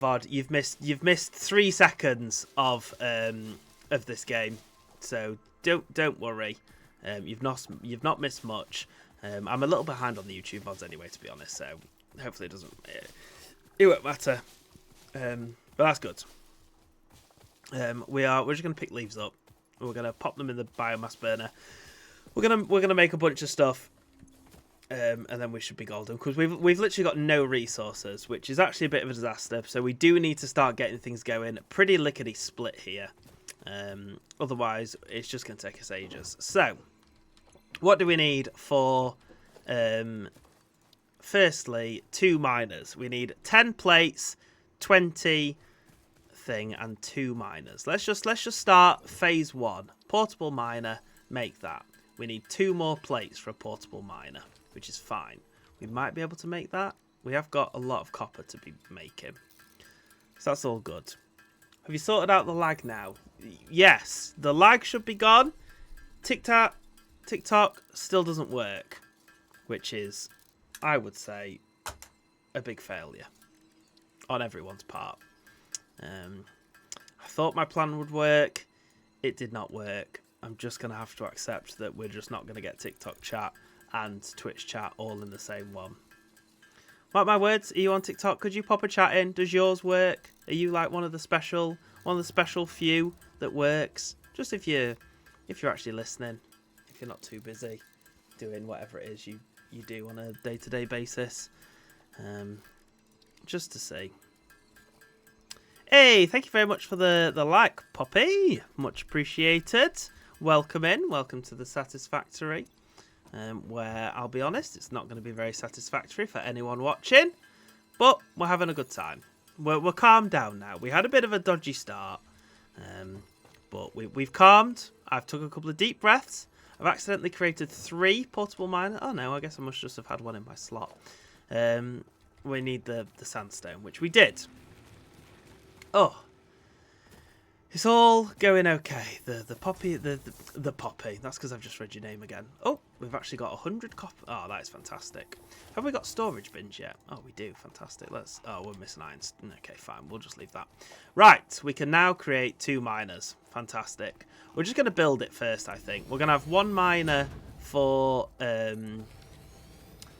Vod, you've missed 3 seconds of this game, so don't worry. You've not missed much. I'm a little behind on the YouTube VODs anyway, to be honest. So hopefully it won't matter. But that's good. We're just gonna pick leaves up. We're gonna pop them in the biomass burner. We're gonna make a bunch of stuff. And then we should be golden, because we've literally got no resources, which is actually a bit of a disaster. So we do need to start getting things going. Pretty lickety split here. Otherwise, it's just going to take us ages. So, what do we need for? Firstly, 2 miners. We need 10 plates, 20 thing, and 2 miners. Let's just start phase 1. Portable miner. Make that. We need 2 more plates for a portable miner, which is fine. We might be able to make that. We have got a lot of copper to be making. So that's all good. Have you sorted out the lag now? Yes, the lag should be gone. TikTok still doesn't work, which is, I would say, a big failure on everyone's part. I thought my plan would work. It did not work. I'm just going to have to accept that we're just not going to get TikTok chat and Twitch chat all in the same one. Mark my words, are you on TikTok? Could you pop a chat in? Does yours work? Are you like one of the special few that works? Just if you're actually listening, if you're not too busy doing whatever it is you do on a day-to-day basis. Just to see. Hey, thank you very much for the like, Poppy. Much appreciated. Welcome in. Welcome to the Satisfactory. Where, I'll be honest, it's not going to be very satisfactory for anyone watching. But we're having a good time. We're calmed down now. We had a bit of a dodgy start. But we've calmed. I've took a couple of deep breaths. I've accidentally created 3 portable miners. Oh no, I guess I must just have had one in my slot. We need the sandstone, which we did. Oh, it's all going okay. The poppy, the poppy. That's because I've just read your name again. Oh, we've actually got 100 copper. Oh, that is fantastic. Have we got storage bins yet? Oh, we do. Fantastic. Oh, we're missing irons. Okay, fine. We'll just leave that. Right, we can now create 2 miners. Fantastic. We're just going to build it first, I think. We're going to have 1 miner for 1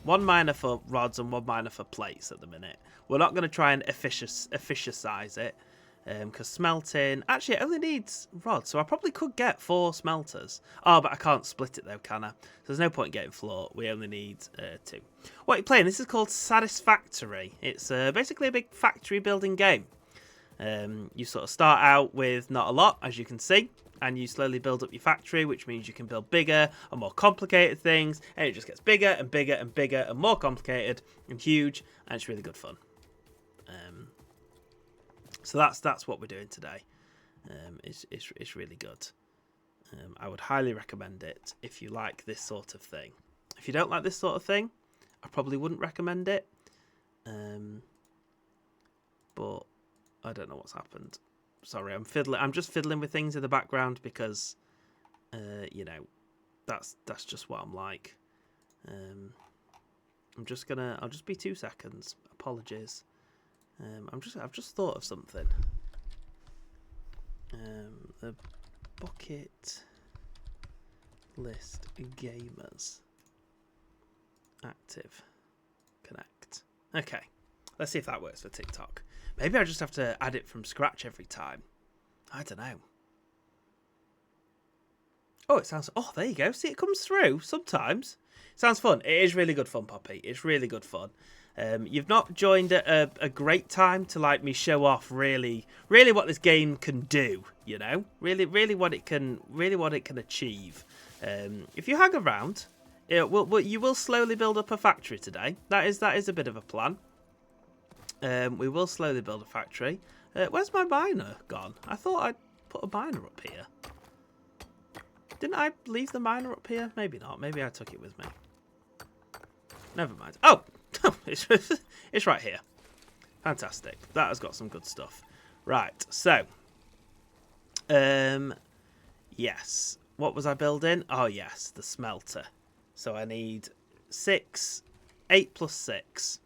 miner for rods and 1 miner for plates at the minute. We're not going to try and efficientize it. Because smelting... Actually, it only needs rods, so I probably could get 4 smelters. Oh, but I can't split it, though, can I? So there's no point in getting floor. We only need 2. What are you playing? This is called Satisfactory. It's basically a big factory building game. You sort of start out with not a lot, as you can see, and you slowly build up your factory, which means you can build bigger and more complicated things, and it just gets bigger and bigger and bigger and more complicated and huge, and it's really good fun. So that's what we're doing today. It's really good. I would highly recommend it if you like this sort of thing. If you don't like this sort of thing, I probably wouldn't recommend it. But I don't know what's happened. Sorry, I'm just fiddling with things in the background because, you know, that's just what I'm like. I'll just be 2 seconds. Apologies. I've just thought of something. The bucket list gamers active connect. Okay, let's see if that works for TikTok. Maybe I just have to add it from scratch every time. I don't know. Oh, it sounds... Oh, there you go. See, it comes through sometimes. Sounds fun. It is really good fun, Poppy. It's really good fun. You've not joined at a great time to like me show off really what this game can do, you know, really what it can achieve. If you hang around, you will slowly build up a factory today. That is a bit of a plan. We will slowly build a factory. Where's my miner gone? I thought I'd put a miner up here. Didn't I leave the miner up here? Maybe not. Maybe I took it with me. Never mind. Oh! It's right here. Fantastic. That has got some good stuff. Right, so. Yes. What was I building? Oh, yes, the smelter. So I need 8 plus 6.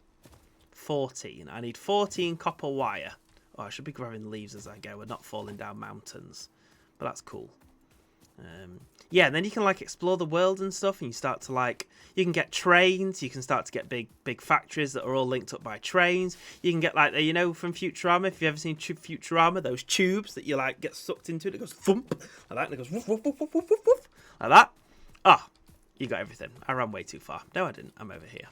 14. I need 14 copper wire. Oh, I should be grabbing leaves as I go and not falling down mountains. But that's cool. Yeah, and then you can like explore the world and stuff, and you start to like, you can get trains, you can start to get big factories that are all linked up by trains. You can get like, you know, from Futurama, if you've ever seen Futurama, those tubes that you like get sucked into, and it goes thump like that, and it goes woof woof woof woof woof woof like that. Ah, you got everything. I ran way too far. No, I didn't. I'm over here.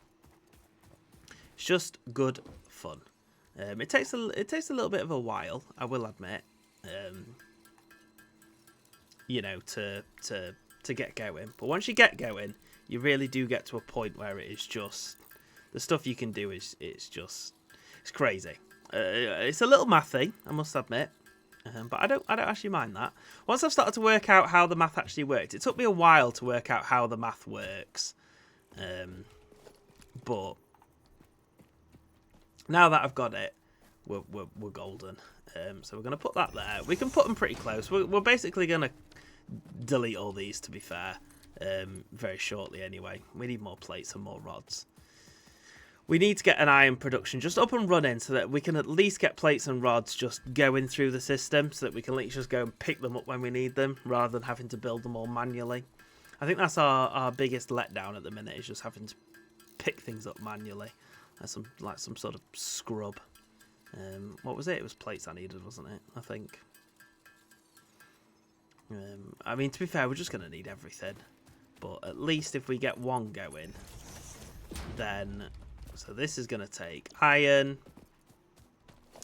It's just good fun. It takes a little bit of a while, I will admit. You know, to get going. But once you get going, you really do get to a point where it is just, the stuff you can do is it's crazy. It's a little mathy, I must admit, but I don't actually mind that. Once I've started to work out how the math actually worked, it took me a while to work out how the math works, but now that I've got it, we're golden. So we're going to put that there. We can put them pretty close. We're basically going to delete all these, to be fair, very shortly anyway. We need more plates and more rods. We need to get an iron production just up and running so that we can at least get plates and rods just going through the system, so that we can just go and pick them up when we need them rather than having to build them all manually. I think that's our biggest letdown at the minute, is just having to pick things up manually. Like some sort of scrub. What was it? It was plates I needed, wasn't it? I think. I mean, to be fair, we're just going to need everything. But at least if we get one going, then... So this is going to take iron.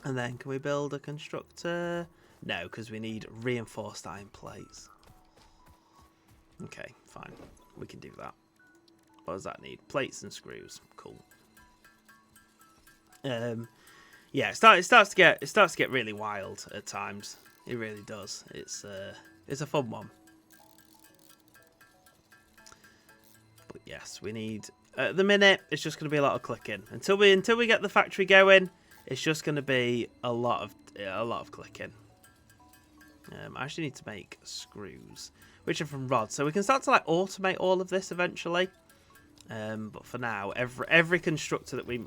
And then can we build a constructor? No, because we need reinforced iron plates. Okay, fine. We can do that. What does that need? Plates and screws. Cool. Yeah, it starts to get really wild at times. It really does. It's a fun one. But yes, we need, at the minute it's just going to be a lot of clicking until we get the factory going. It's just going to be a lot of clicking. I actually need to make screws, which are from rods, so we can start to like automate all of this eventually. But for now, every constructor that we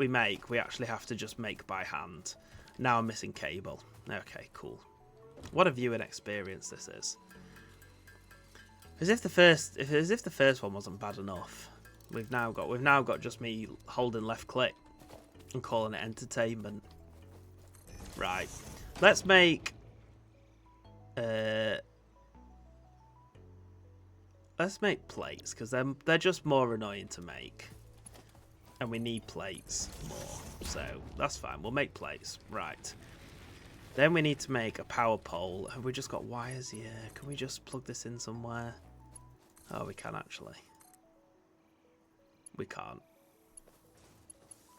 make, we actually have to just make by hand. Now I'm missing cable. Okay, cool. What a viewing experience this is. As if the first one wasn't bad enough. We've now got just me holding left click and calling it entertainment. Right. Let's make plates, because they're just more annoying to make. And we need plates more. So that's fine. We'll make plates. Right. Then we need to make a power pole. Have we just got wires here? Can we just plug this in somewhere? Oh, we can actually. We can't.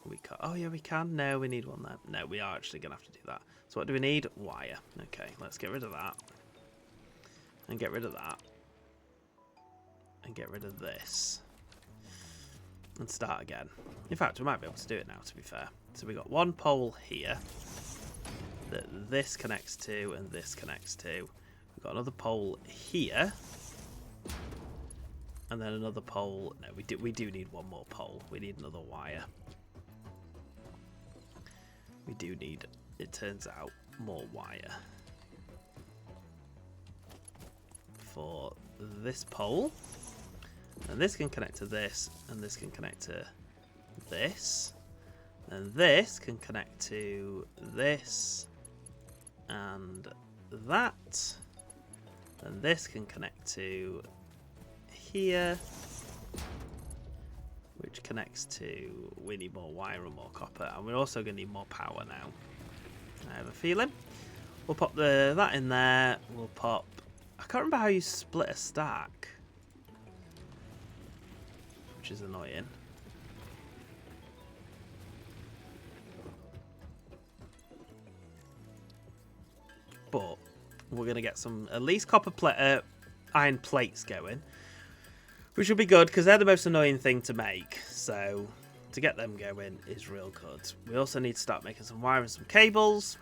We can't. Oh, yeah, we can. No, we need one there. No, we are actually going to have to do that. So what do we need? Wire. Okay, let's get rid of that. And get rid of that. And get rid of this. And start again. In fact, we might be able to do it now, to be fair. So we got one pole here that this connects to and this connects to. We've got another pole here. And then another pole. No, we do need one more pole. We need another wire. We do need, it turns out, more wire for this pole. And this can connect to this, and this can connect to this, and this can connect to this, and that, and this can connect to here, which connects to, we need more wire and more copper, and we're also going to need more power now. I have a feeling. We'll pop that in there, we'll pop, I can't remember how you split a stack. Which is annoying. But we're going to get some, at least iron plates going. Which will be good, because they're the most annoying thing to make. So, to get them going is real good. We also need to start making some wire and some cables.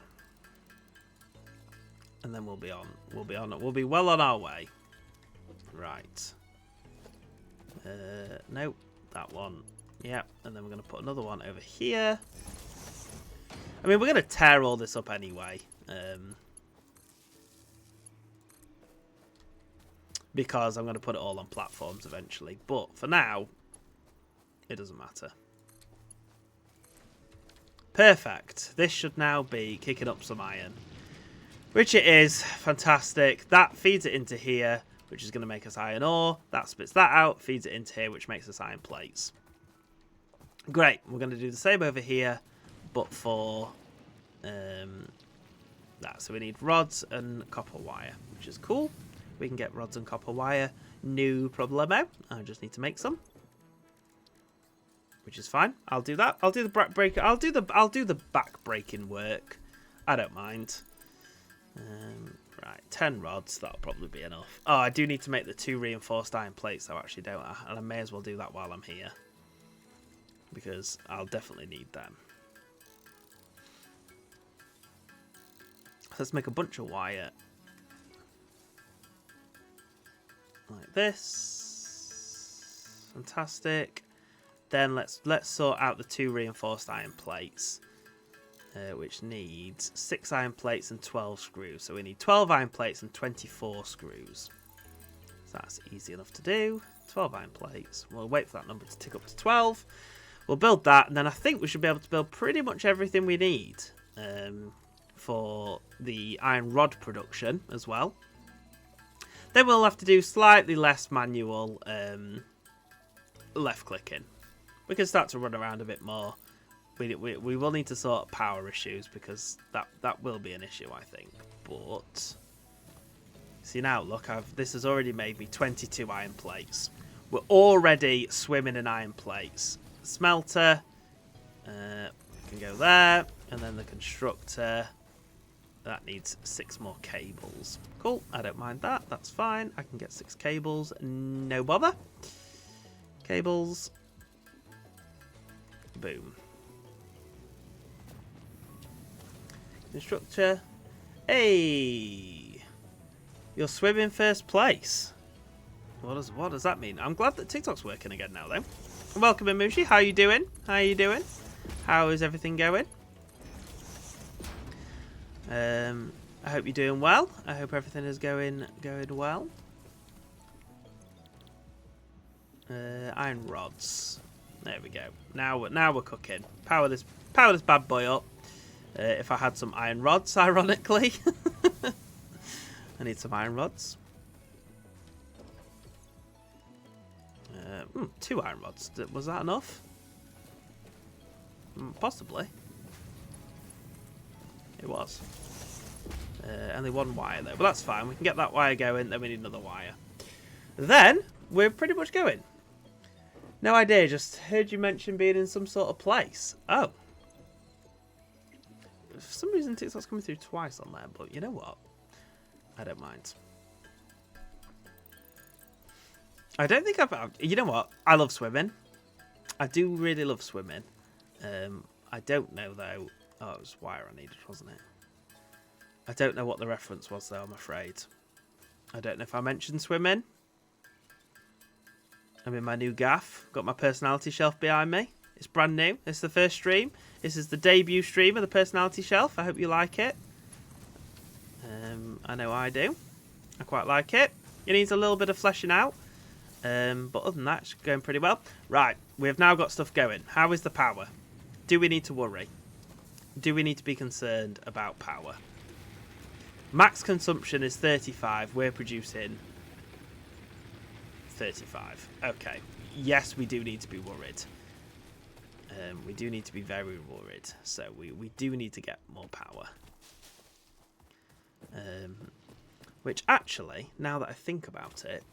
And then we'll be on. We'll be well on our way. Right. Nope, that one. Yep, and then we're going to put another one over here. I mean, we're going to tear all this up anyway. Because I'm going to put it all on platforms eventually. But for now, it doesn't matter. Perfect. This should now be kicking up some iron. Which it is. Fantastic. That feeds it into here, which is going to make us iron ore. That spits that out, feeds it into here, which makes us iron plates. Great. We're going to do the same over here, but for that. So we need rods and copper wire, which is cool. We can get rods and copper wire. No problemo. I just need to make some, which is fine. I'll do that. I'll do the back break. I'll do the back breaking work. I don't mind. Right, 10 rods. That'll probably be enough. Oh, I do need to make the 2 reinforced iron plates, though, actually, don't I? And I may as well do that while I'm here, because I'll definitely need them. So let's make a bunch of wire. Like this. Fantastic. Then let's sort out the 2 reinforced iron plates, which needs 6 iron plates and 12 screws. So we need 12 iron plates and 24 screws. So that's easy enough to do. 12 iron plates. We'll wait for that number to tick up to 12. We'll build that, and then I think we should be able to build pretty much everything we need for the iron rod production as well. Then we'll have to do slightly less manual left clicking. We can start to run around a bit more. We will need to sort power issues, because that will be an issue, I think. But see now, look, this has already made me 22 iron plates. We're already swimming in iron plates. The smelter can go there, and then the constructor, that needs 6 more cables. Cool, I don't mind that. That's fine. I can get 6 cables, no bother. Cables. Boom. Constructor. Hey! You're swimming first place. What does that mean? I'm glad that TikTok's working again now, though. Welcome, Imushi. How you doing? How you doing? How is everything going? I hope you're doing well. I hope everything is going well. Iron rods. There we go. Now we're cooking. Power this bad boy up. If I had some iron rods, ironically. I need some iron rods. 2 iron rods. Was that enough? Possibly. It was. Only 1 wire though, but that's fine. We can get that wire going, then we need another wire. Then we're pretty much going. No idea, just heard you mention being in some sort of place. Oh. For some reason TikTok's coming through twice on there, but you know what? I don't mind. I don't think you know what? I love swimming. I do really love swimming. I don't know though. Oh, it was wire I needed, wasn't it? I don't know what the reference was though, I'm afraid. I don't know if I mentioned swimming. I'm in my new gaff. Got my personality shelf behind me. It's brand new. This is the first stream. This is the debut stream of the personality shelf. I hope you like it. I know I do. I quite like it. It needs a little bit of fleshing out. But other than that, it's going pretty well. Right, we have now got stuff going. How is the power? Do we need to worry? Do we need to be concerned about power? Max consumption is 35. We're producing 35. Okay. Yes, we do need to be worried. We do need to be very worried. So we do need to get more power. Which actually, now that I think about it,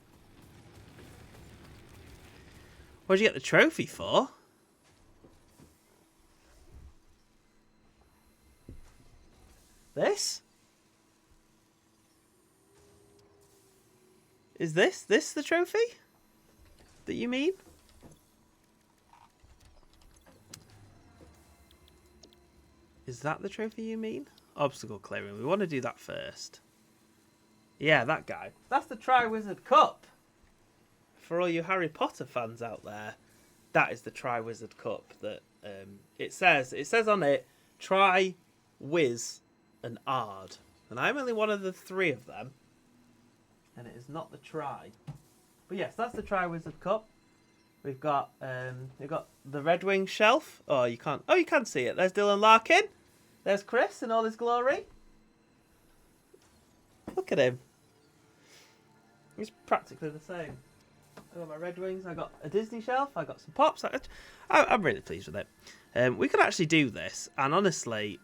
what did you get the trophy for? This? Is this the trophy that you mean? Is that the trophy you mean? Obstacle clearing. We want to do that first. Yeah, that guy. That's the Triwizard Cup. For all you Harry Potter fans out there, that is the Triwizard Cup that it says on it Try, Whiz, and Ard. And I'm only one of the 3 of them. And it is not the Try. But yes, that's the Try Wizard Cup. We've got the Red Wing shelf. Oh, you can't. Oh, you can see it. There's Dylan Larkin. There's Chris in all his glory. Look at him. He's practically the same. I got my Red Wings. I got a Disney shelf. I got some pops. I'm really pleased with it. We could actually do this, and honestly,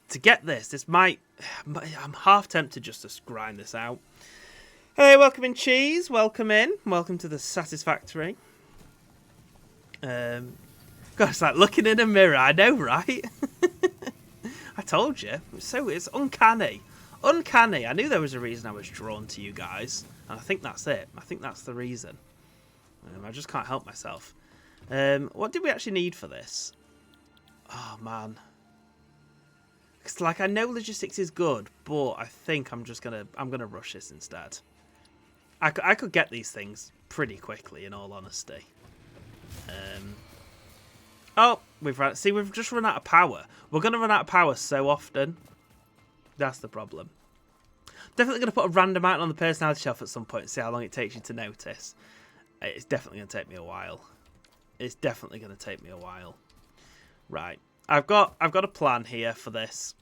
to get this might. I'm half tempted just to grind this out. Hey, welcome in, Cheese. Welcome in. Welcome to the Satisfactory. God, it's like looking in a mirror. I know, right? I told you. It's uncanny. Uncanny. I knew there was a reason I was drawn to you guys. And I think that's it. I think that's the reason. I just can't help myself. What did we actually need for this? Oh, man. Because, like, I know logistics is good, but I think I'm gonna rush this instead. I could get these things pretty quickly, in all honesty. Oh, we've just run out of power. We're going to run out of power so often. That's the problem. Definitely going to put a random item on the personality shelf at some point and see how long it takes you to notice. It's definitely going to take me a while. It's definitely going to take me a while. Right. I've got a plan here for this.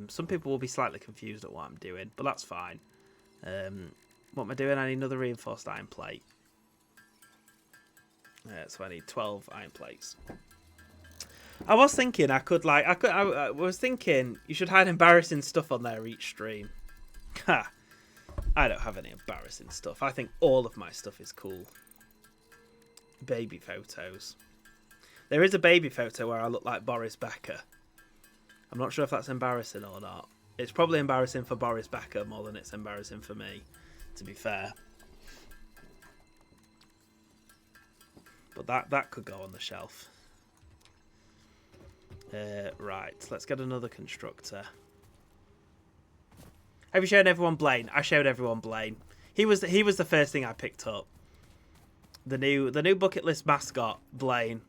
Some people will be slightly confused at what I'm doing, but that's fine. What am I doing? I need another reinforced iron plate. So I need 12 iron plates. I was thinking I was thinking you should hide embarrassing stuff on there each stream. Ha! I don't have any embarrassing stuff. I think all of my stuff is cool. Baby photos. There is a baby photo where I look like Boris Becker. I'm not sure if that's embarrassing or not. It's probably embarrassing for Boris Becker more than it's embarrassing for me, to be fair. But that could go on the shelf. Right, let's get another constructor. Have you shown everyone Blaine? I showed everyone Blaine. He was the first thing I picked up. The new bucket list mascot, Blaine.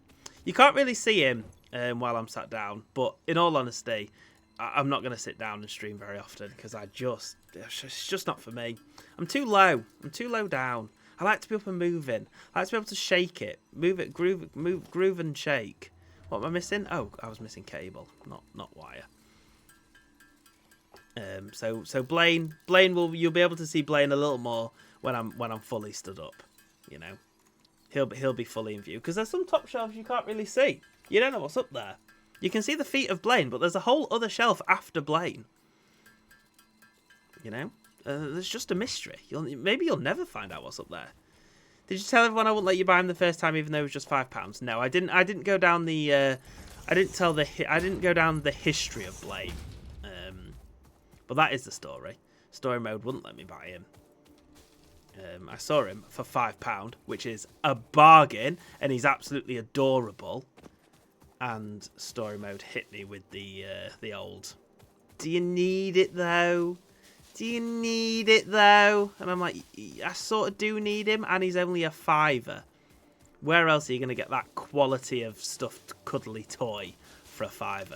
You can't really see him while I'm sat down, but in all honesty, I'm not going to sit down and stream very often because it's just not for me. I'm too low. I'm too low down. I like to be up and moving. I like to be able to shake it, move it, groove and shake. What am I missing? Oh, I was missing cable, not wire. So Blaine you'll be able to see Blaine a little more when I'm fully stood up. You know, he'll be fully in view because there's some top shelves you can't really see. You don't know what's up there. You can see the feet of Blaine, but there's a whole other shelf after Blaine. You know, there's just a mystery. Maybe you'll never find out what's up there. Did you tell everyone I wouldn't let you buy him the first time, even though it was just £5? No, I didn't. I didn't go down the. I didn't go down the history of Blaine. But that is the story. Story mode wouldn't let me buy him. I saw him for £5, which is a bargain, and he's absolutely adorable. And story mode hit me with the old. Do you need it though? Do you need it though? And I'm like, I sort of do need him, and he's only a £5. Where else are you going to get that quality of stuffed cuddly toy for a £5?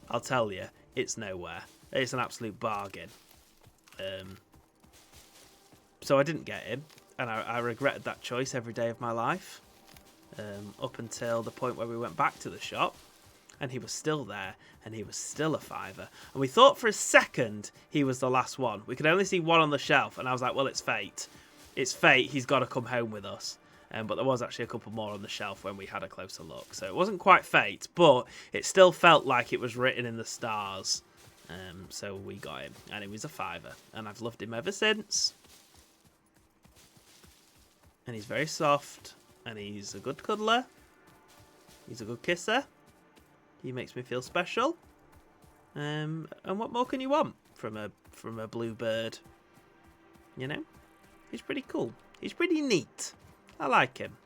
I'll tell you, it's nowhere. It's an absolute bargain. So I didn't get him, and I regretted that choice every day of my life. Up until the point where we went back to the shop, and he was still there, and he was still a £5. And we thought for a second he was the last one. We could only see one on the shelf, and I was like, well, it's fate. It's fate. He's got to come home with us. But there was actually a couple more on the shelf when we had a closer look. So it wasn't quite fate, but it still felt like it was written in the stars. So we got him, and he was a £5, and I've loved him ever since. And he's very soft, and he's a good cuddler. He's a good kisser. He makes me feel special. And what more can you want from a blue bird? You know, he's pretty cool. He's pretty neat. I like him.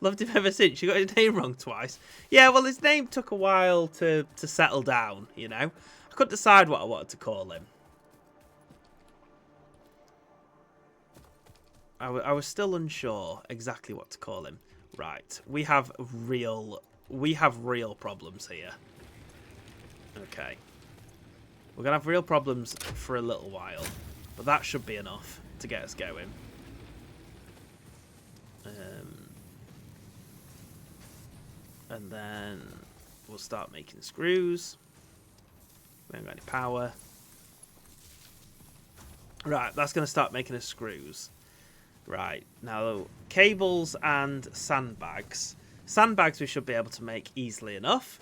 Loved him ever since. You got his name wrong twice. Yeah, well, his name took a while to settle down, you know. I couldn't decide what I wanted to call him. I was still unsure exactly what to call him. Right, we have real problems here. Okay. We're going to have real problems for a little while. But that should be enough to get us going. And then we'll start making screws. We haven't got any power. Right, that's going to start making us screws. Right, now cables and sandbags. Sandbags we should be able to make easily enough.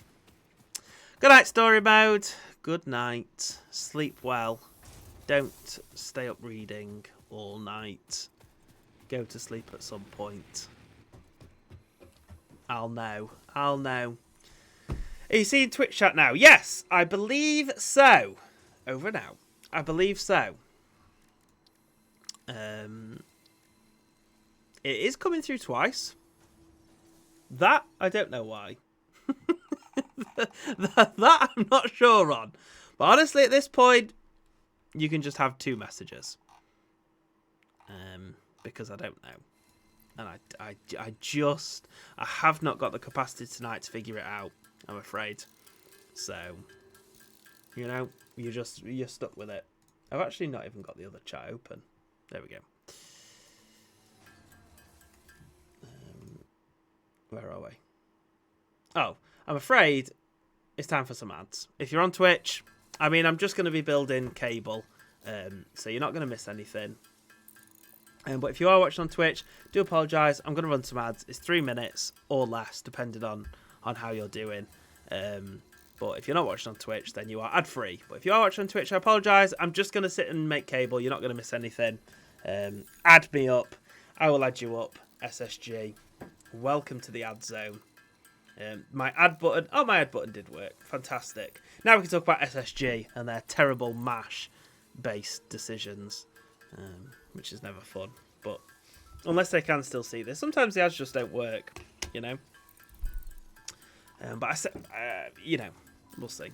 Good night, story mode. Good night. Sleep well. Don't stay up reading all night. Go to sleep at some point. I'll know. I'll know. Are you seeing Twitch chat now? Yes, I believe so. Over and out. I believe so. It is coming through twice. That, I don't know why. that I'm not sure on. But honestly, at this point, you can just have 2 messages. Because I don't know. And I have not got the capacity tonight to figure it out, I'm afraid. So, you know, you're stuck with it. I've actually not even got the other chat open. There we go. Where are we? Oh, I'm afraid it's time for some ads. If you're on Twitch, I mean, I'm just going to be building cable, so you're not going to miss anything. But if you are watching on Twitch, do apologise. I'm going to run some ads. It's 3 minutes or less, depending on how you're doing. But if you're not watching on Twitch, then you are ad-free. But if you are watching on Twitch, I apologise. I'm just going to sit and make cable. You're not going to miss anything. Add me up. I will add you up. SSG. Welcome to the ad zone. My ad button. Oh, my ad button did work. Fantastic. Now we can talk about SSG and their terrible MASH-based decisions. Which is never fun, but unless they can still see this, sometimes the ads just don't work, you know. But I said, you know, we'll see.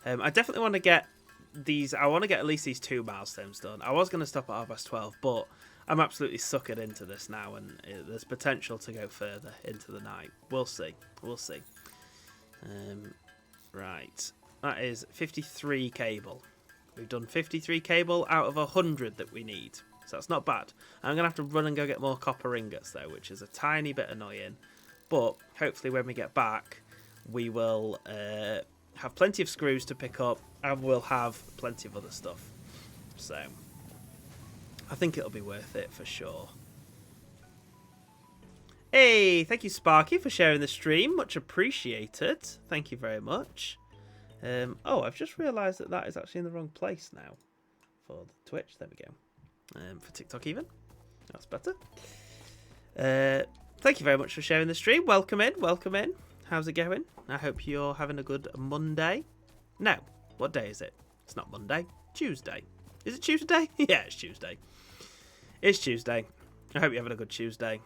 I definitely want to get these. I want to get at least these 2 milestones done. I was going to stop at 12:30, but I'm absolutely suckered into this now, and there's potential to go further into the night. We'll see. We'll see. Right, that is 53 cable. We've done 53 cable out of 100 that we need. So that's not bad. I'm going to have to run and go get more copper ingots, though, which is a tiny bit annoying. But hopefully when we get back, we will have plenty of screws to pick up, and we'll have plenty of other stuff. So I think it'll be worth it for sure. Hey, thank you, Sparky, for sharing the stream. Much appreciated. Thank you very much. Oh, I've just realised that is actually in the wrong place now for the Twitch. There we go. For TikTok even. That's better. Thank you very much for sharing the stream. Welcome in. Welcome in. How's it going? I hope you're having a good Monday. No. What day is it? It's not Monday. Tuesday. Is it Tuesday? Yeah, it's Tuesday. It's Tuesday. I hope you're having a good Tuesday.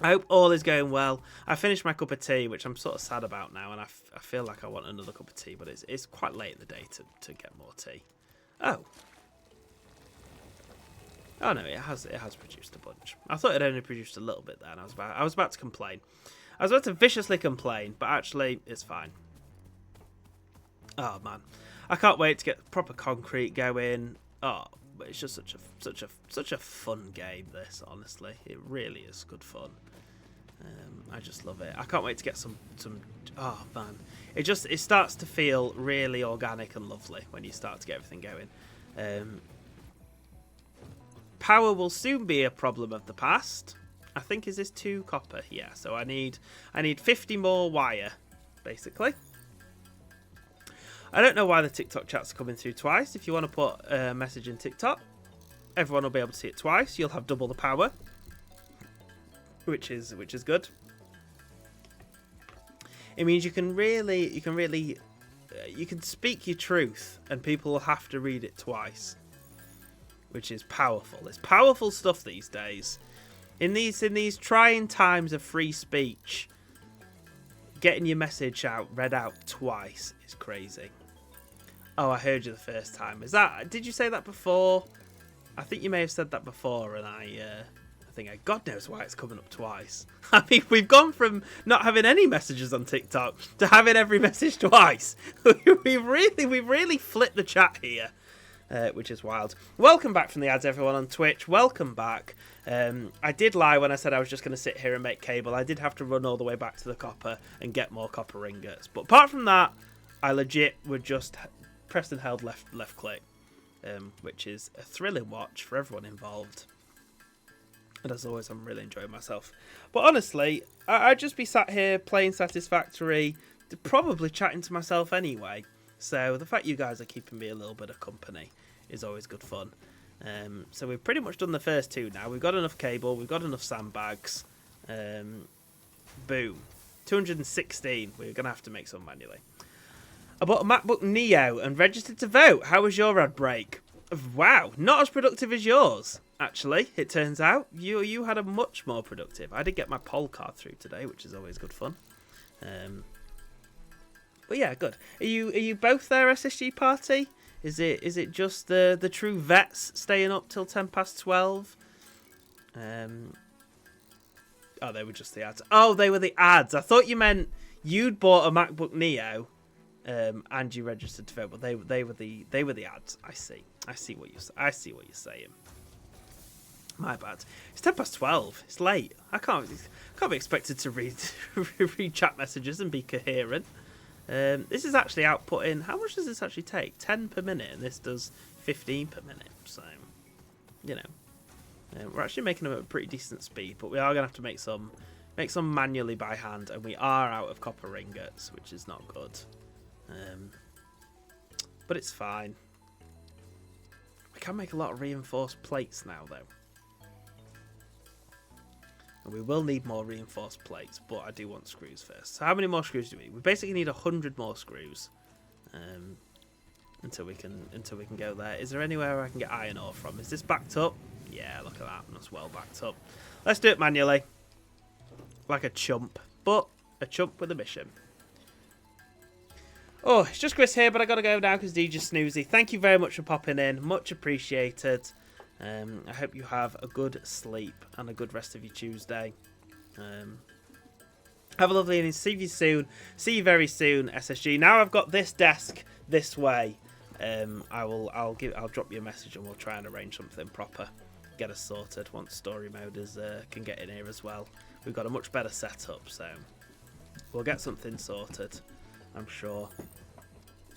I hope all is going well. I finished my cup of tea, which I'm sort of sad about now, and I feel like I want another cup of tea, but it's quite late in the day to get more tea. Oh. Oh no, it has produced a bunch. I thought it only produced a little bit then. I was about to complain. I was about to viciously complain, but actually it's fine. Oh man, I can't wait to get proper concrete going. Oh, but it's just such a fun game. This, honestly, it really is good fun. I just love it. I can't wait to get some. Oh man, it starts to feel really organic and lovely when you start to get everything going. Power will soon be a problem of the past. I think, is this 2 copper? Yeah, so I need 50 more wire, basically. I don't know why the TikTok chat's coming through twice. If you want to put a message in TikTok, everyone will be able to see it twice. You'll have double the power, which is good. It means you can speak your truth, and people will have to read it twice, which is powerful. It's powerful stuff these days. In these trying times of free speech, getting your message read out twice is crazy. Oh, I heard you the first time. Did you say that before? I think you may have said that before, and I thing. God knows why it's coming up twice. I mean, we've gone from not having any messages on TikTok to having every message twice. we've really flipped the chat here, which is wild. Welcome back from the ads, everyone on Twitch. Welcome back. I did lie when I said I was just going to sit here and make cable. I did have to run all the way back to the copper and get more copper ingots. But apart from that, I legit would just pressed and held left click, which is a thrilling watch for everyone involved. And as always, I'm really enjoying myself. But honestly, I'd just be sat here playing Satisfactory, probably chatting to myself anyway. So the fact you guys are keeping me a little bit of company is always good fun. So we've pretty much done the first two now. We've got enough cable, we've got enough sandbags. Boom. 216. We're going to have to make some manually. I bought a MacBook Neo and registered to vote. How was your ad break? Wow, not as productive as yours, actually, it turns out. You had a much more productive. I did get my poll card through today, which is always good fun. But yeah, good. Are you both there, SSG party? Is it just the true vets staying up till 12:10? Oh, they were just the ads. Oh, they were the ads. I thought you meant you'd bought a MacBook Neo, and you registered to vote, but they were the ads. I see what you're saying. My bad. It's 12:10. It's late. I can't be expected to read chat messages and be coherent. This is actually outputting. How much does this actually take? 10 per minute, and this does 15 per minute. So, you know, we're actually making them at a pretty decent speed, but we are gonna have to make some manually by hand, and we are out of copper ingots, which is not good. But it's fine. We can make a lot of reinforced plates now, though. And we will need more reinforced plates, but I do want screws first. So how many more screws do we need? We basically need 100 more screws until we can go there. Is there anywhere where I can get iron ore from? Is this backed up? Yeah, look at that. That's well backed up. Let's do it manually. Like a chump, but a chump with a mission. Oh, it's just Chris here, but I got to go now because DJ's snoozy. Thank you very much for popping in. Much appreciated. I hope you have a good sleep and a good rest of your Tuesday. Have a lovely evening. See you soon. See you very soon, SSG. Now I've got this desk this way. I'll drop you a message and we'll try and arrange something proper. Get us sorted once story mode can get in here as well. We've got a much better setup, so we'll get something sorted, I'm sure.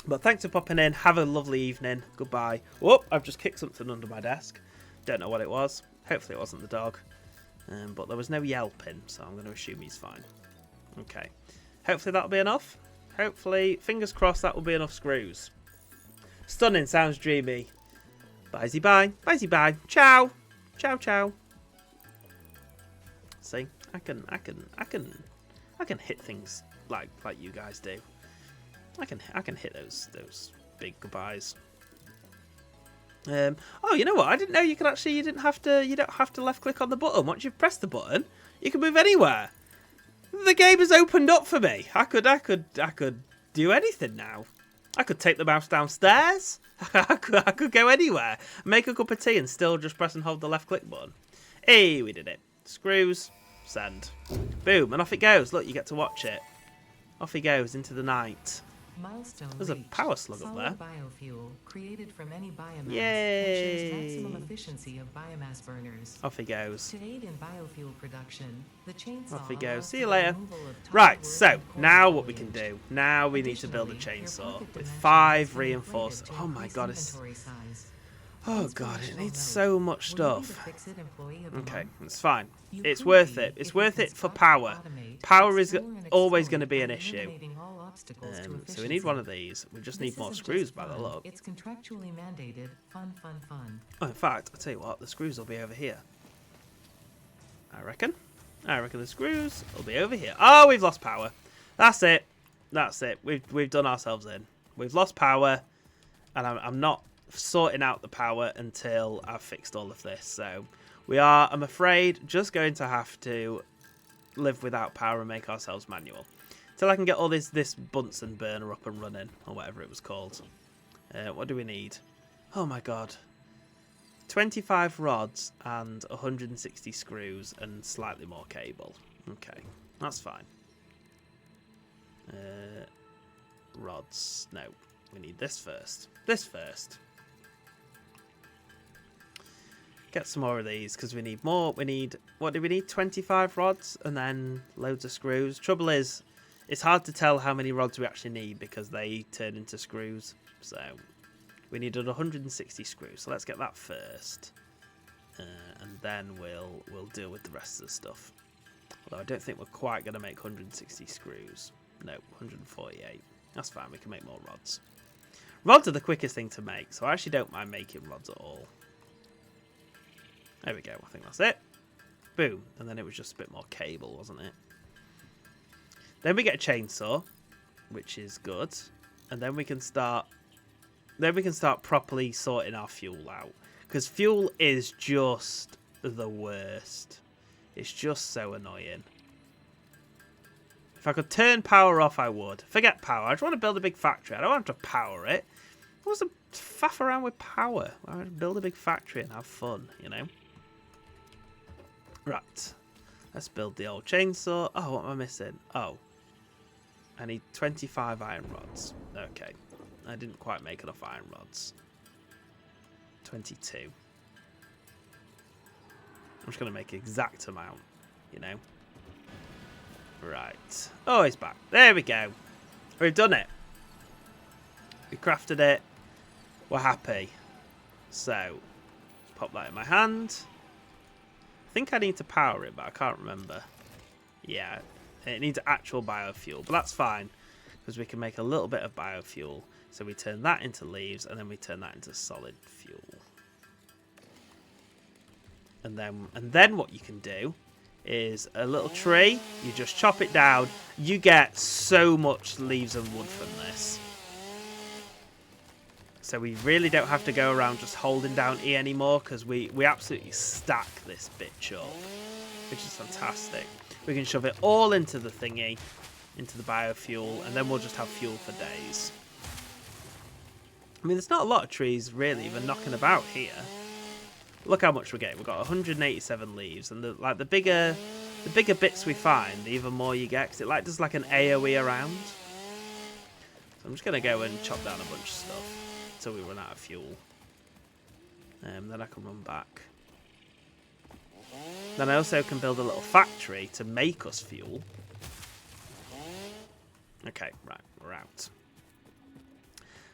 But thanks for popping in. Have a lovely evening. Goodbye. Whoop, I've just kicked something under my desk. Don't know what it was. Hopefully it wasn't the dog. But there was no yelping, so I'm going to assume he's fine. Okay. Hopefully that'll be enough. Hopefully, fingers crossed, that will be enough screws. Stunning. Sounds dreamy. Bye-zy bye. Bye-zy bye. Ciao. Ciao, ciao. See, I can hit things like you guys do. I can hit those big goodbyes. Oh, you know what? I didn't know you could actually. You don't have to left click on the button. Once you've pressed the button, you can move anywhere. The game has opened up for me. I could do anything now. I could take the mouse downstairs. I could go anywhere. Make a cup of tea and still just press and hold the left click button. Hey, we did it. Screws. Send. Boom, and off it goes. Look, you get to watch it. Off he goes into the night. Milestone There's a power slug up there. Biofuel created from any biomass. Yay! Maximum efficiency of biomass burners. Off he goes. To aid in biofuel production, the chainsaw Off he goes. See you later. Right, so now what we can do. Now we need to build a chainsaw with 5 reinforced. Oh my god, it's... Oh god, it needs so much stuff. Okay, it's fine. It's worth it. It's worth it for power. Power is always going to be an issue. So we need one of these. We just need more screws by the look. It's contractually mandated. Fun. Oh, in fact, I'll tell you what, the screws will be over here. I reckon the screws will be over here. Oh, we've lost power. That's it. That's it. We've done ourselves in. We've lost power, and I'm not sorting out the power until I've fixed all of this. So we are, I'm afraid, just going to have to live without power and make ourselves manual. Till I can get all this Bunsen burner up and running, or whatever it was called. What do we need? Oh my god. 25 rods and 160 screws and slightly more cable. Okay, that's fine. Rods. No, we need this first. This first. Get some more of these because we need more. We need, what do we need? 25 rods and then loads of screws. Trouble is, it's hard to tell how many rods we actually need because they turn into screws. So we needed 160 screws. So let's get that first, and then we'll deal with the rest of the stuff. Although I don't think we're quite going to make 160 screws. No, 148. That's fine. We can make more rods. Rods are the quickest thing to make, so I actually don't mind making rods at all. There we go. I think that's it. Boom. And then it was just a bit more cable, wasn't it? Then we get a chainsaw, which is good. And then we can start. Then we can start properly sorting our fuel out, because fuel is just the worst. It's just so annoying. If I could turn power off, I would. Forget power. I just want to build a big factory. I don't want to power it. I want to faff around with power. I want to build a big factory and have fun, you know? Right. Let's build the old chainsaw. Oh, what am I missing? Oh. I need 25 iron rods. Okay. I didn't quite make enough iron rods. 22. I'm just going to make exact amount, you know? Right. Oh, it's back. There we go. We've done it. We crafted it. We're happy. So, pop that in my hand. I think I need to power it, but I can't remember. Yeah, it needs actual biofuel, but that's fine because we can make a little bit of biofuel. So we turn that into leaves, and then we turn that into solid fuel. And then what you can do is a little tree. You just chop it down. You get so much leaves and wood from this. So we really don't have to go around just holding down E anymore, because we absolutely stack this bitch up, which is fantastic. We can shove it all into the thingy, into the biofuel, and then we'll just have fuel for days. I mean, there's not a lot of trees really even knocking about here. Look how much we're getting. We've got 187 leaves, and the bigger bits we find, the even more you get, because it does like an AoE around. So I'm just gonna go and chop down a bunch of stuff until we run out of fuel. Then I can run back. Then I also can build a little factory to make us fuel. Okay, right, we're out.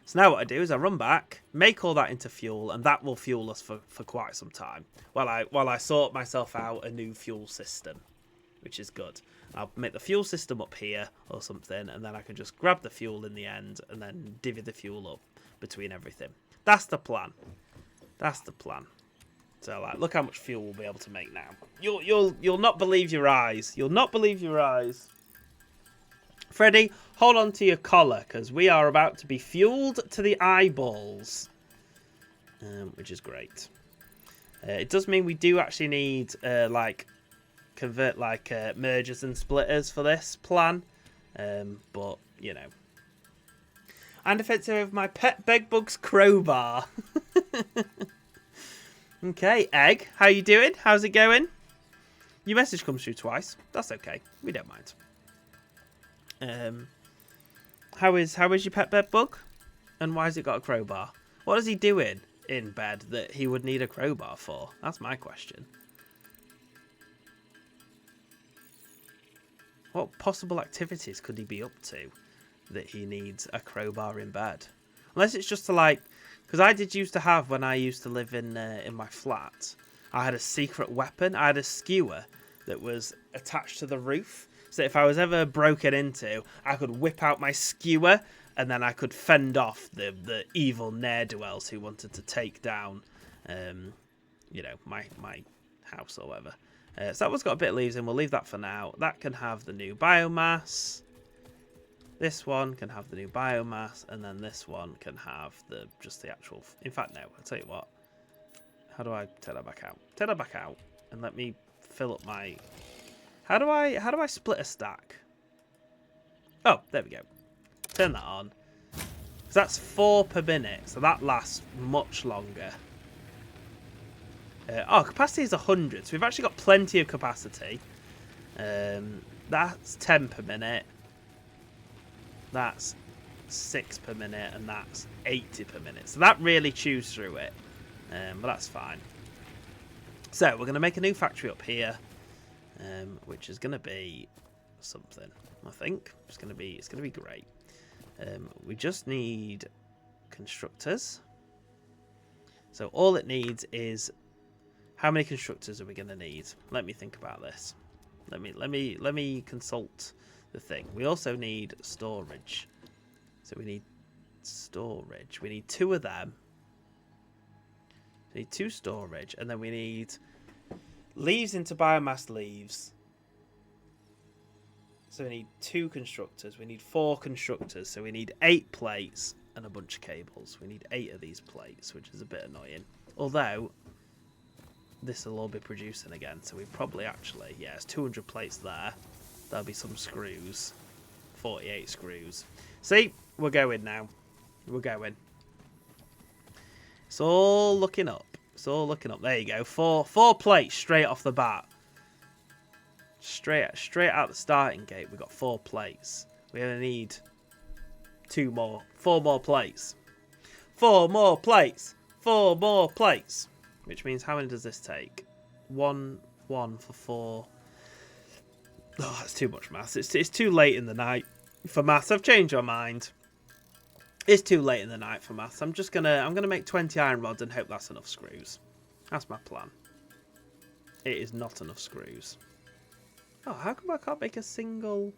So now what I do is I run back, make all that into fuel, and that will fuel us for quite some time while I sort myself out a new fuel system, which is good. I'll make the fuel system up here or something, and then I can just grab the fuel in the end and then divvy the fuel up between everything. That's the plan. That's the plan. So look how much fuel we'll be able to make now. You'll not believe your eyes. You'll not believe your eyes. Freddy, hold on to your collar, because we are about to be fueled to the eyeballs, which is great. It does mean we do actually need convert mergers and splitters for this plan, but you know. And offensive of my pet bedbug's crowbar. Okay, Egg, how you doing? How's it going? Your message comes through twice. That's okay. We don't mind. How is your pet bedbug? And why has it got a crowbar? What is he doing in bed that he would need a crowbar for? That's my question. What possible activities could he be up to that he needs a crowbar in bed? Unless it's just to because I did used to have, when I used to live in my flat, I had a secret weapon. I had a skewer that was attached to the roof. So if I was ever broken into, I could whip out my skewer, and then I could fend off the evil ne'er-do-wells who wanted to take down, my house or whatever. So that one's got a bit of leaves in. We'll leave that for now. That can have the new biomass. This one can have the new biomass, and then this one can have just the actual. In fact, no. I'll tell you what. How do I take that back out? Take that back out, and let me fill up my. How do I split a stack? Oh, there we go. Turn that on. So that's 4 per minute, so that lasts much longer. Capacity is 100, so we've actually got plenty of capacity. That's 10 per minute. That's 6 per minute, and that's 80 per minute. So that really chews through it, but that's fine. So we're going to make a new factory up here, which is going to be something. I think it's going to be great. We just need constructors. So all it needs is, how many constructors are we going to need? Let me think about this. Let me consult the thing. We also need storage. So we need storage. We need 2 of them. We need 2 storage, and then we need leaves into biomass leaves. So we need 2 constructors. We need 4 constructors. So we need 8 plates and a bunch of cables. We need 8 of these plates, which is a bit annoying. Although this will all be producing again, so we probably actually, yeah, it's 200 plates there. There'll be some screws, 48 screws. See, we're going now. We're going. It's all looking up. It's all looking up. There you go. Four plates straight off the bat. Straight out the starting gate, we've got 4 plates. We only need 4 more plates. 4 more plates. 4 more plates. Which means, how many does this take? 1 for 4. Oh, that's too much maths. It's too late in the night for maths. I've changed my mind. It's too late in the night for maths. I'm gonna make 20 iron rods and hope that's enough screws. That's my plan. It is not enough screws. Oh, how come I can't make a single?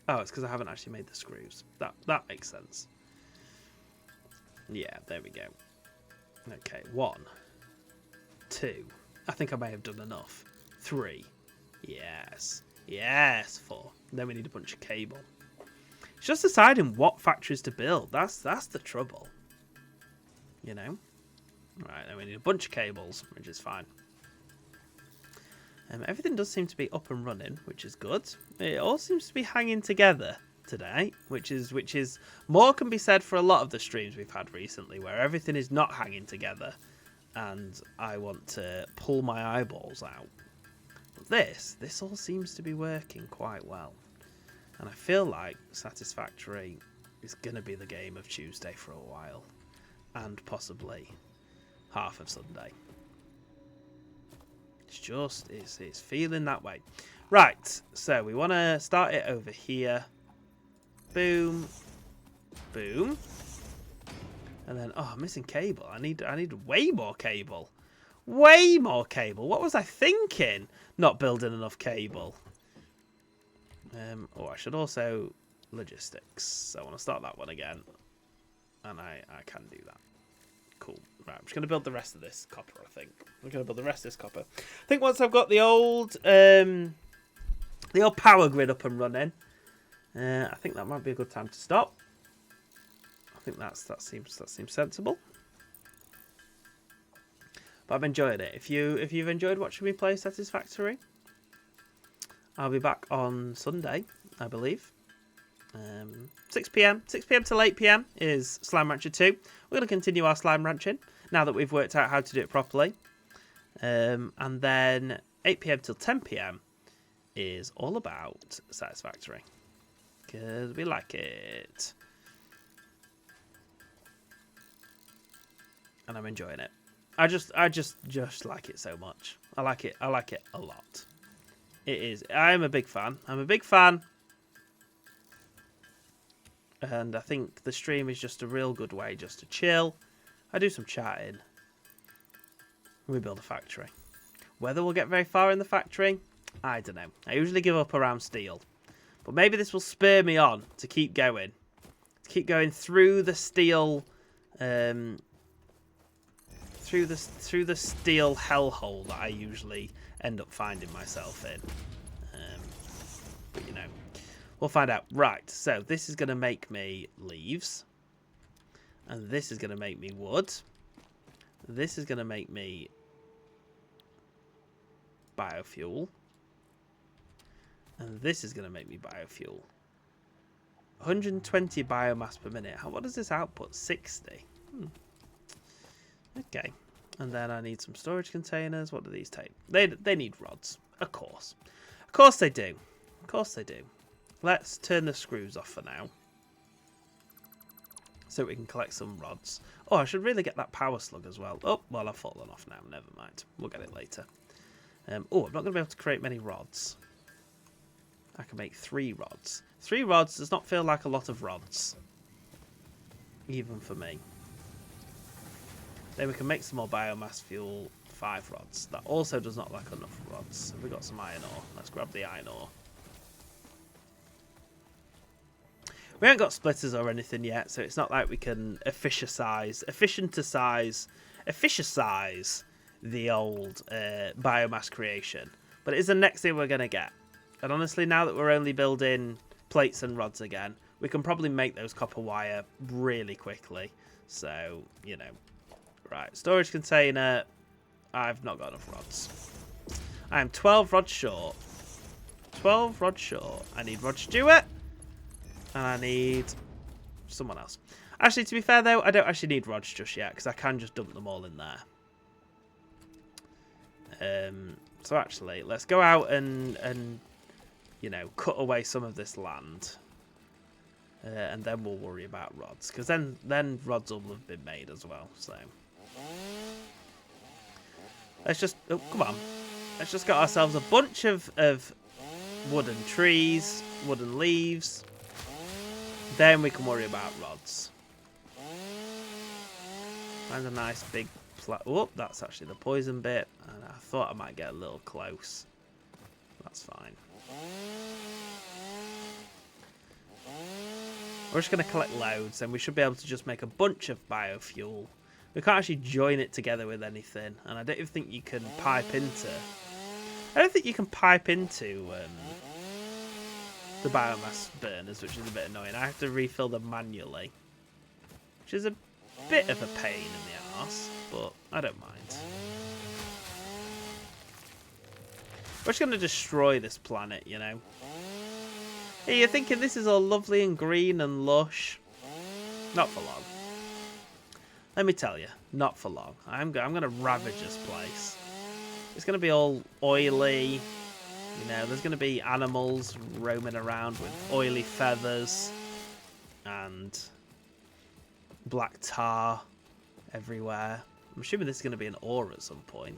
Oh, it's because I haven't actually made the screws. That makes sense. Yeah, there we go. Okay, 1, 2. I think I may have done enough. 3. Yes. Yes, 4. Then we need a bunch of cable. It's just deciding what factories to build. That's the trouble. You know? Right, then we need a bunch of cables, which is fine. Everything does seem to be up and running, which is good. It all seems to be hanging together today, which is more can be said for a lot of the streams we've had recently, where everything is not hanging together, and I want to pull my eyeballs out. But this all seems to be working quite well, and I feel like Satisfactory is going to be the game of Tuesday for a while, and possibly half of Sunday. It's feeling that way. Right, so we want to start it over here. Boom. Boom. And then, oh, I'm missing cable. I need way more cable. Way more cable. What was I thinking? Not building enough cable. Oh, I should also logistics. I want to start that one again. And I can do that. Cool. Right, I'm just going to build the rest of this copper, I think. I'm going to build the rest of this copper. I think once I've got the old power grid up and running, I think that might be a good time to stop. I think that seems sensible. But I've enjoyed it. If you've enjoyed watching me play Satisfactory, I'll be back on Sunday, I believe. 6 p.m. till 8 p.m. is Slime Rancher 2. We're going to continue our slime ranching now that we've worked out how to do it properly. And then 8 p.m. till 10 p.m. is all about Satisfactory, because we like it. And I'm enjoying it. I just like it so much. I like it a lot. It is. I'm a big fan. And I think the stream is just a real good way just to chill. I do some chatting. We build a factory. Whether we'll get very far in the factory, I don't know. I usually give up around steel. But maybe this will spur me on to keep going. To keep going through the steel... through the steel hellhole that I usually end up finding myself in. But you know, we'll find out. Right, so this is going to make me leaves. And this is going to make me wood. This is going to make me biofuel. And this is going to make me biofuel. 120 biomass per minute. What does this output? 60. Okay. And then I need some storage containers. What do these take? They need rods. Of course. Of course they do. Of course they do. Let's turn the screws off for now. So we can collect some rods. Oh, I should really get that power slug as well. Oh, well, I've fallen off now. Never mind. We'll get it later. Oh, I'm not going to be able to create many rods. I can make 3 rods. 3 rods does not feel like a lot of rods. Even for me. Then we can make some more biomass fuel. 5 rods. That also does not like enough rods. Have we got some iron ore? Let's grab the iron ore. We haven't got splitters or anything yet, so it's not like we can efficientize the old biomass creation. But it is the next thing we're going to get. And honestly, now that we're only building plates and rods again, we can probably make those copper wire really quickly. So, you know. Right, storage container. I've not got enough rods. I am 12 rods short. 12 rods short. I need Rod Stewart. And I need someone else. Actually, to be fair, though, I don't actually need rods just yet, because I can just dump them all in there. So actually, let's go out and you know, cut away some of this land. And then we'll worry about rods, because then rods will have been made as well. So let's just, oh, come on. Let's just get ourselves a bunch of wooden trees, wooden leaves. Then we can worry about rods. Find a nice big oh, that's actually the poison bit. And I thought I might get a little close. That's fine. We're just going to collect loads, and we should be able to just make a bunch of biofuel. We can't actually join it together with anything, and I don't even think you can pipe into... I don't think you can pipe into the biomass burners, which is a bit annoying. I have to refill them manually, which is a bit of a pain in the arse, but I don't mind. We're just going to destroy this planet, you know. Hey, you're thinking this is all lovely and green and lush. Not for long. Let me tell you, not for long. I'm going to ravage this place. It's going to be all oily. You know, there's going to be animals roaming around with oily feathers and black tar everywhere. I'm assuming this is going to be an ore at some point.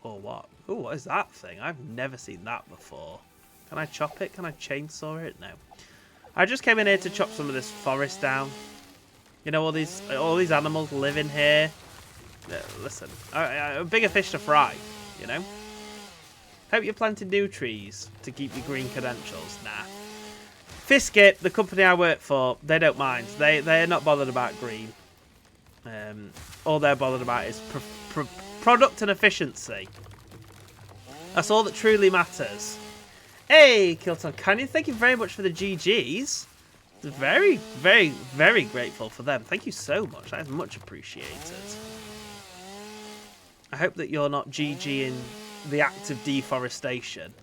Or what? Ooh, what is that thing? I've never seen that before. Can I chop it? Can I chainsaw it? No. I just came in here to chop some of this forest down. You know, all these animals live in here. Listen, a bigger fish to fry, you know? Hope you're planting new trees to keep your green credentials. Nah. Fiskit, the company I work for, they don't mind. They're not bothered about green. All they're bothered about is product and efficiency. That's all that truly matters. Hey, Kilton Canyon, thank you very much for the GGs. Very, very, very grateful for them. Thank you so much. That is much appreciated. I hope that you're not GGing the act of deforestation.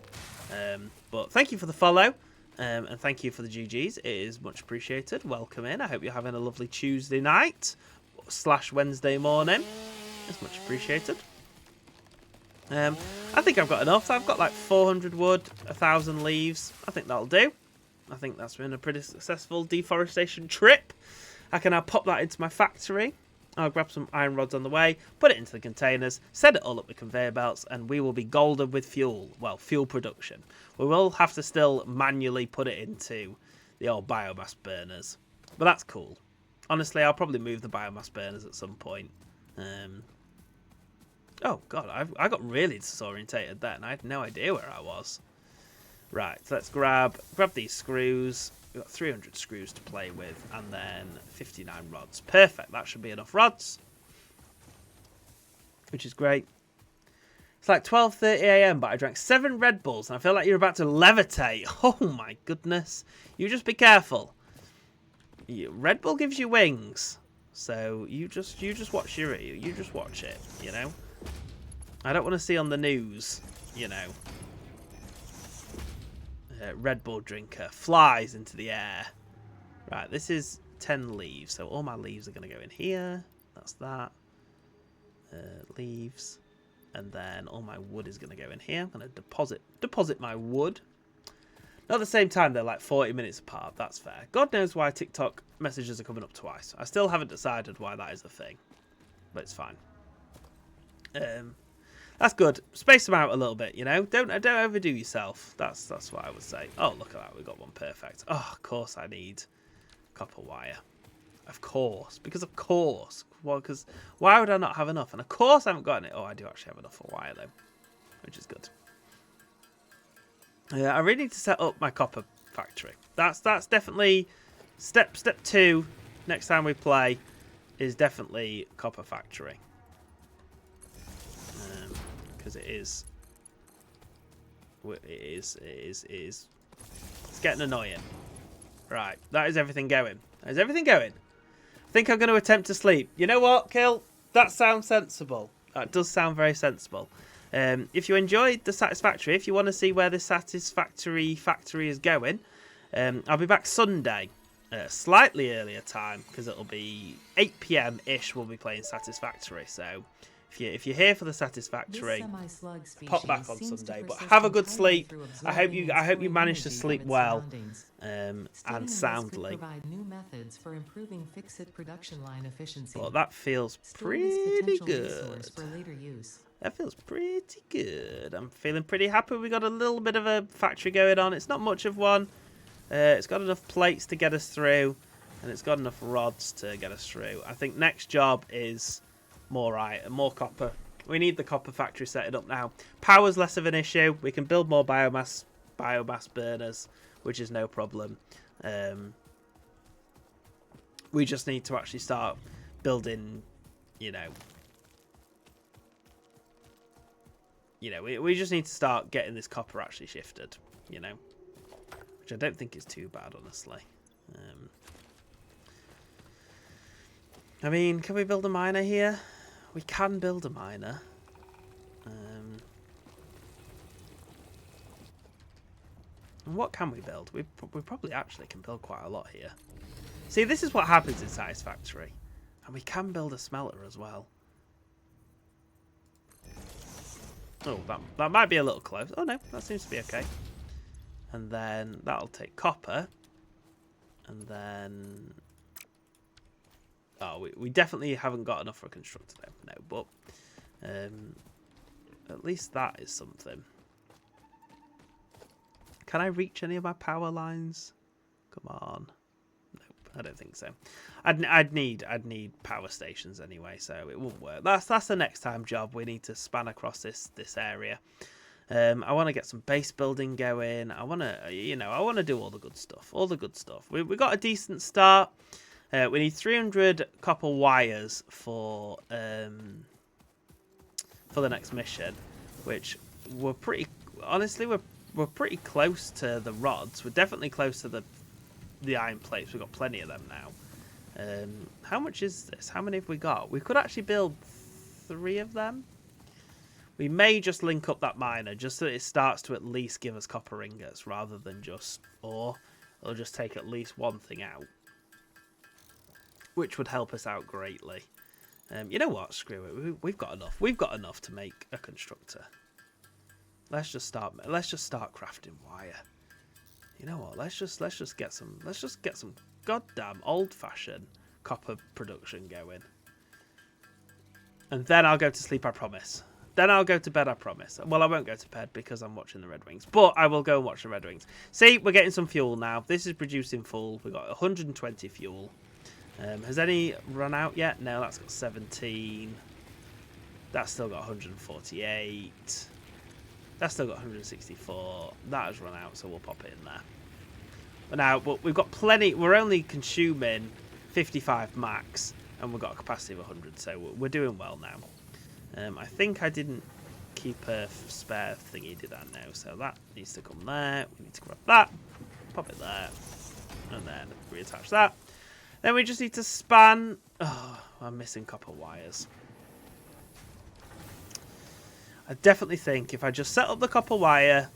But thank you for the follow. And thank you for the GGs. It is much appreciated. Welcome in. I hope you're having a lovely Tuesday night / Wednesday morning. It's much appreciated. I think I've got enough. I've got like 400 wood, 1,000 leaves. I think that'll do. I think that's been a pretty successful deforestation trip. I can now pop that into my factory. I'll grab some iron rods on the way, put it into the containers, set it all up with conveyor belts, and we will be golden with fuel. Well, fuel production. We will have to still manually put it into the old biomass burners. But that's cool. Honestly, I'll probably move the biomass burners at some point. Oh, God, I got really disorientated then. I had no idea where I was. Right, so let's grab these screws. We've got 300 screws to play with, and then 59 rods. Perfect, that should be enough rods. Which is great. It's like 12:30 AM, but I drank 7 Red Bulls, and I feel like you're about to levitate. Oh my goodness. You just be careful. Red Bull gives you wings. So you just watch you just watch it, you know? I don't want to see on the news, you know. Red Bull drinker flies into the air. Right, this is 10 leaves, so all my leaves are going to go in here. That's that. Leaves. And then all my wood is going to go in here. I'm going to deposit my wood. Not at the same time, they're like 40 minutes apart. That's fair. God knows why TikTok messages are coming up twice. I still haven't decided why that is a thing. But it's fine. That's good. Space them out a little bit, you know. Don't overdo yourself. That's what I would say. Oh, look at that. We got one perfect. Oh, of course I need copper wire. Of course. Because of course. Well, because why would I not have enough? And of course I haven't got it. Oh, I do actually have enough for wire though, which is good. I really need to set up my copper factory. That's definitely step 2. Next time we play is definitely copper factory, because it is. It's getting annoying. Right, that is everything going. That is everything going. I think I'm going to attempt to sleep. You know what, Kill? That sounds sensible. That does sound very sensible. If you enjoyed the Satisfactory, if you want to see where the Satisfactory factory is going, I'll be back Sunday. Slightly earlier time, because it'll be 8 PM-ish we'll be playing Satisfactory. So if you're here for the Satisfactory, pop back on Sunday. But have a good sleep. I hope you manage to sleep well and soundly. Well, that feels pretty good. That feels pretty good. I'm feeling pretty happy. We got a little bit of a factory going on. It's not much of one. It's got enough plates to get us through, and it's got enough rods to get us through. I think next job is more copper. We need the copper factory set up now. Power's less of an issue. We can build more biomass burners, which is no problem. We just need to actually start building, we just need to start getting this copper actually shifted, which I don't think is too bad, honestly. I mean, can we build a miner here? We can build a miner. And what can we build? We probably actually can build quite a lot here. See, this is what happens in Satisfactory. And we can build a smelter as well. Oh, that might be a little close. Oh, no, that seems to be okay. And then that'll take copper. And then... Oh, we definitely haven't got enough for a constructor, though. No, but at least that is something. Can I reach any of my power lines? Come on. Nope, I don't think so. I'd need power stations anyway, so it won't work. That's the next time job. We need to span across this area. I want to get some base building going. I want to do all the good stuff. All the good stuff. We got a decent start. We need 300 copper wires for the next mission, which we're pretty. Honestly, we're pretty close to the rods. We're definitely close to the iron plates. We've got plenty of them now. How much is this? How many have we got? We could actually build 3 of them. We may just link up that miner just so it starts to at least give us copper ingots rather than just, or it'll just take at least one thing out, which would help us out greatly. You know what? Screw it. We've got enough. We've got enough to make a constructor. Let's just start crafting wire. You know what? Let's just get some goddamn old-fashioned copper production going. And then I'll go to sleep, I promise. Then I'll go to bed, I promise. Well, I won't go to bed because I'm watching the Red Wings, but I will go and watch the Red Wings. See, we're getting some fuel now. This is producing full. We've got 120 fuel. Has any run out yet? No, that's got 17. That's still got 148. That's still got 164. That has run out, so we'll pop it in there. But we've got plenty. We're only consuming 55 max, and we've got a capacity of 100, so we're doing well now. I think I didn't keep a spare thingy, did I? No, so that needs to come there. We need to grab that, pop it there, and then reattach that. Then we just need to span... Oh, I'm missing copper wires. I definitely think if I just set up the copper wire,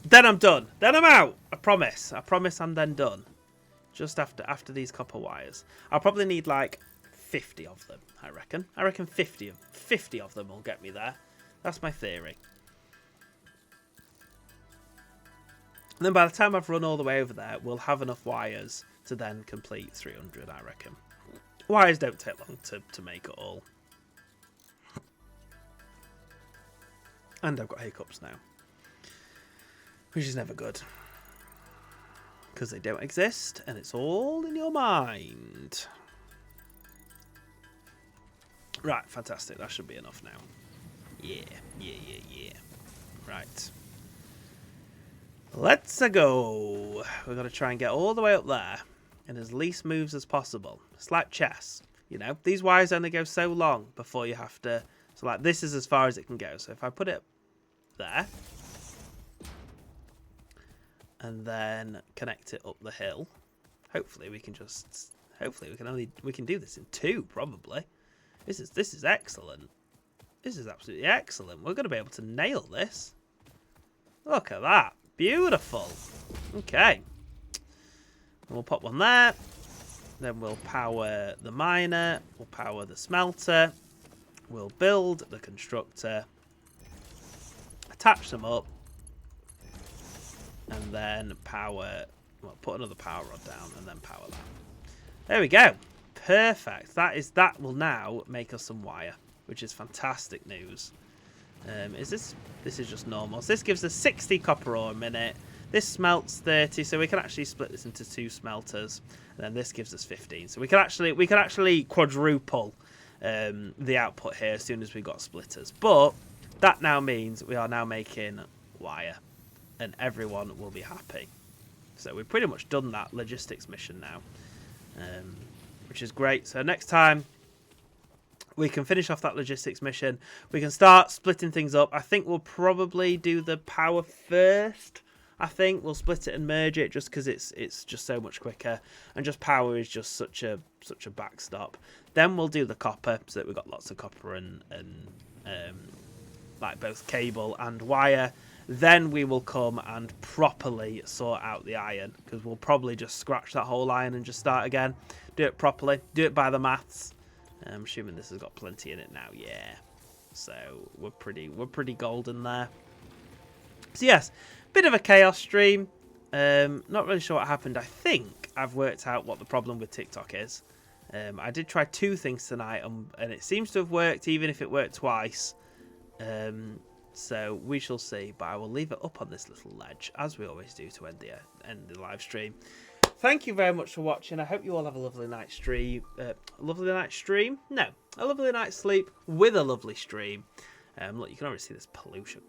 then I'm done. Then I'm out. I promise. I promise I'm then done. Just after these copper wires. I'll probably need like 50 of them, I reckon. I reckon 50 of them will get me there. That's my theory. And then by the time I've run all the way over there, we'll have enough wires to then complete 300, I reckon. Wires don't take long to make it all. And I've got hiccups now. Which is never good. Because they don't exist, and it's all in your mind. Right, fantastic. That should be enough now. Yeah. Right. Let's go. We're going to try and get all the way up there in as least moves as possible. It's like chess. You know, these wires only go so long before you have to... So, like, this is as far as it can go. So, if I put it there... and then connect it up the hill. Hopefully we can just... we can do this in 2, probably. This is excellent. This is absolutely excellent. We're going to be able to nail this. Look at that. Beautiful. Okay. We'll pop one there. Then we'll power the miner. We'll power the smelter. We'll build the constructor. Attach them up. And then power... Well, put another power rod down and then power that. There we go. Perfect. That will now make us some wire, which is fantastic news. This is just normal. So this gives us 60 copper ore a minute. This smelts 30, so we can actually split this into 2 smelters. And then this gives us 15. So we can actually quadruple the output here as soon as we've got splitters. But that now means we are now making wire, and everyone will be happy. So we've pretty much done that logistics mission now, which is great. So next time we can finish off that logistics mission. We can start splitting things up. I think we'll probably do the power first. I think we'll split it and merge it just because it's just so much quicker, and just power is just such a backstop. Then we'll do the copper so that we've got lots of copper and like both cable and wire. Then we will come and properly sort out the iron, because we'll probably just scratch that whole iron and just start again. Do it properly. Do it by the maths. I'm assuming this has got plenty in it now. Yeah. So we're pretty golden there. So yes, bit of a chaos stream. Not really sure what happened. I think I've worked out what the problem with TikTok is. I did try 2 things tonight, and it seems to have worked, even if it worked twice. So we shall see, but I will leave it up on this little ledge, as we always do, to end the live stream. Thank you very much for watching. I hope you all have a lovely night's stream. A lovely night's sleep with a lovely stream. Look, you can already see this pollution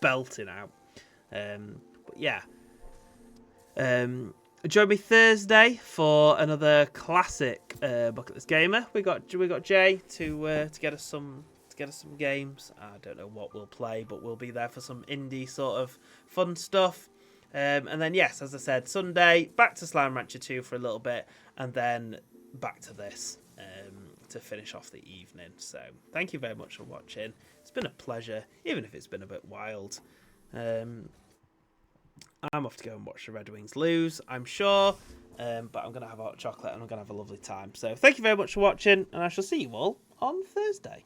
belting out. But yeah. Join me Thursday for another classic Bucket List Gamer. We got Jay to get us some games. I don't know what we'll play, but we'll be there for some indie sort of fun stuff. And then, yes, as I said, Sunday, back to Slime Rancher 2 for a little bit, and then back to this to finish off the evening. So, thank you very much for watching. It's been a pleasure, even if it's been a bit wild. I'm off to go and watch the Red Wings lose, I'm sure, but I'm going to have a hot chocolate and I'm going to have a lovely time. So, thank you very much for watching, and I shall see you all on Thursday.